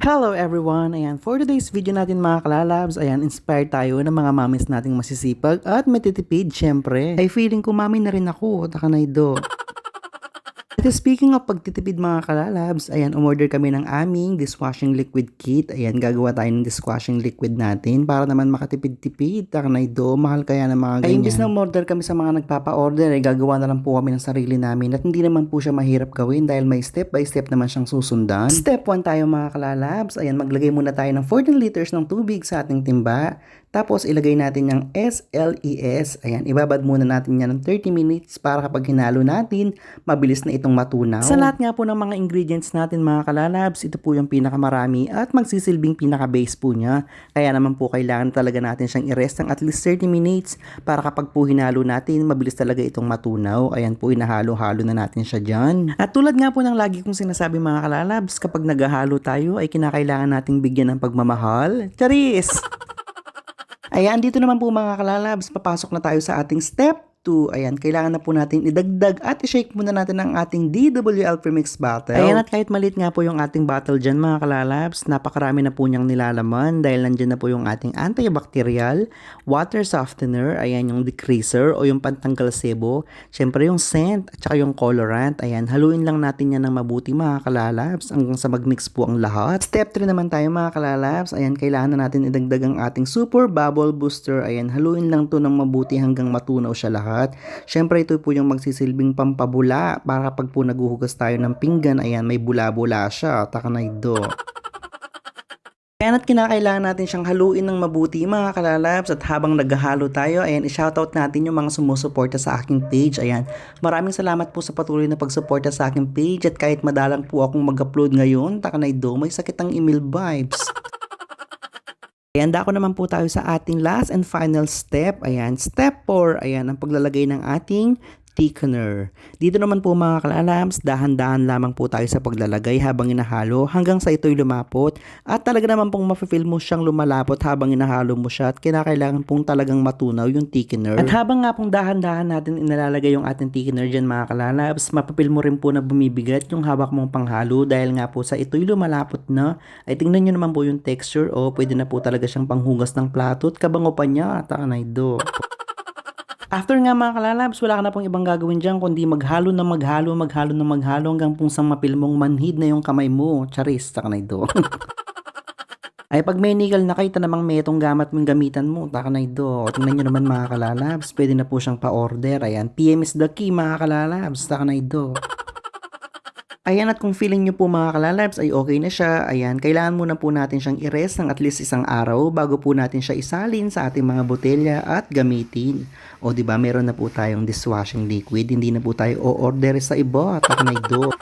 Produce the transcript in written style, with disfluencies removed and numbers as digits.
Hello everyone! Ayan, for today's video natin mga kalalabs, ayan, inspired tayo ng mga mamis nating masisipag at matitipid syempre. Ay feeling ko mami na rin ako, takanaydo. At speaking of pagtitipid mga kalalabs, ayan, umorder kami ng aming dishwashing liquid kit. Ayan, gagawa tayo ng dishwashing liquid natin para naman makatipid-tipid. Takanaydo, mahal kaya ng mga ganyan. Ay, imbis na umorder kami sa mga nagpapa-order, ay gagawa na lang po kami ng sarili namin at hindi naman po siya mahirap gawin dahil may step by step naman siyang susundan. Step 1 tayo mga kalalabs. Ayan, maglagay muna tayo ng 14 liters ng tubig sa ating timba. Tapos ilagay natin yung SLES. Ayan, ibabad muna natin yan ng 30 minutes para kapag hinalo natin, mabilis na itong matunaw. Sa lahat nga po ng mga ingredients natin mga kalalabs, ito po yung pinakamarami at magsisilbing pinaka-base po niya. Kaya naman po kailangan talaga natin siyang i-rest ng at least 30 minutes para kapag po hinalo natin, mabilis talaga itong matunaw. Ayan po, inahalo-halo na natin siya dyan. At tulad nga po ng lagi kong sinasabi mga kalalabs, kapag naghahalo tayo ay kinakailangan nating bigyan ng pagmamahal. Charis! Ayan, dito naman po mga kalalabs, papasok na tayo sa ating step 2. Ayan, kailangan na po natin idagdag at i-shake muna natin ang ating DWL Premix bottle. Ayan, at kahit maliit nga po yung ating bottle dyan mga kalalabs, napakarami na po niyang nilalaman dahil nandyan na po yung ating antibacterial, water softener, ayan yung decreaser o yung pantanggal sebo, syempre yung scent at saka yung colorant. Ayan, haluin lang natin yan ng mabuti mga kalalabs hanggang sa magmix po ang lahat. Step 3 naman tayo mga kalalabs. Ayan, kailangan na natin idagdag ang ating super bubble booster. Ayan, haluin lang to ng mabuti hanggang matunaw siya lahat. Syempre ito po yung magsisilbing pampabula para kapag po naguhugas tayo ng pinggan, ayan, may bula-bula siya, takanaydo. Kaya na't kinakailangan natin siyang haluin ng mabuti mga kalalabs at habang naghahalo tayo, ayan, i-shoutout natin yung mga sumusuporta sa aking page. Ayan, maraming salamat po sa patuloy na pagsuporta sa aking page at kahit madalang po akong mag-upload ngayon, takanaydo, may sakit ang email vibes. Ayan, dako naman po tayo sa ating last and final step. Ayan, step 4. Ayan, ang paglalagay ng ating thickener. Dito naman po mga kalalabs, dahan-dahan lamang po tayo sa paglalagay habang inahalo hanggang sa ito'y lumapot. At talaga naman pong mafe-feel mo siyang lumalapot habang inahalo mo siya at kinakailangan pong talagang matunaw yung thickener. At habang nga pong dahan-dahan natin inalalagay yung ating thickener dyan mga kalalabs, mafe-feel mo rin po na bumibigat yung hawak mong panghalo dahil nga po sa ito'y lumalapot na. Ay tingnan nyo naman po yung texture o pwede na po talaga siyang panghugas ng plato at kabango pa niya. Takanaydo. After nga mga kalalabs, wala ka na pong ibang gagawin dyan kundi maghalo na maghalo hanggang pong sa mapil mong manhid na yung kamay mo. Charis, takanaydo. Ay pag may nickel na kayo, tanamang metong gamat mong gamitan mo, takanaydo. Tingnan nyo naman mga kalalabs, pwede na po siyang pa-order. Ayan, PM is the key mga kalalabs, takanaydo. Ayan, at kung feeling nyo po mga kalalabs ay okay na siya, ayan, kailangan muna po natin siyang i-rest ng at least isang araw bago po natin siya isalin sa ating mga botelya at gamitin. O diba, meron na po tayong dishwashing liquid, hindi na po tayo o-order sa iba, takanaydo.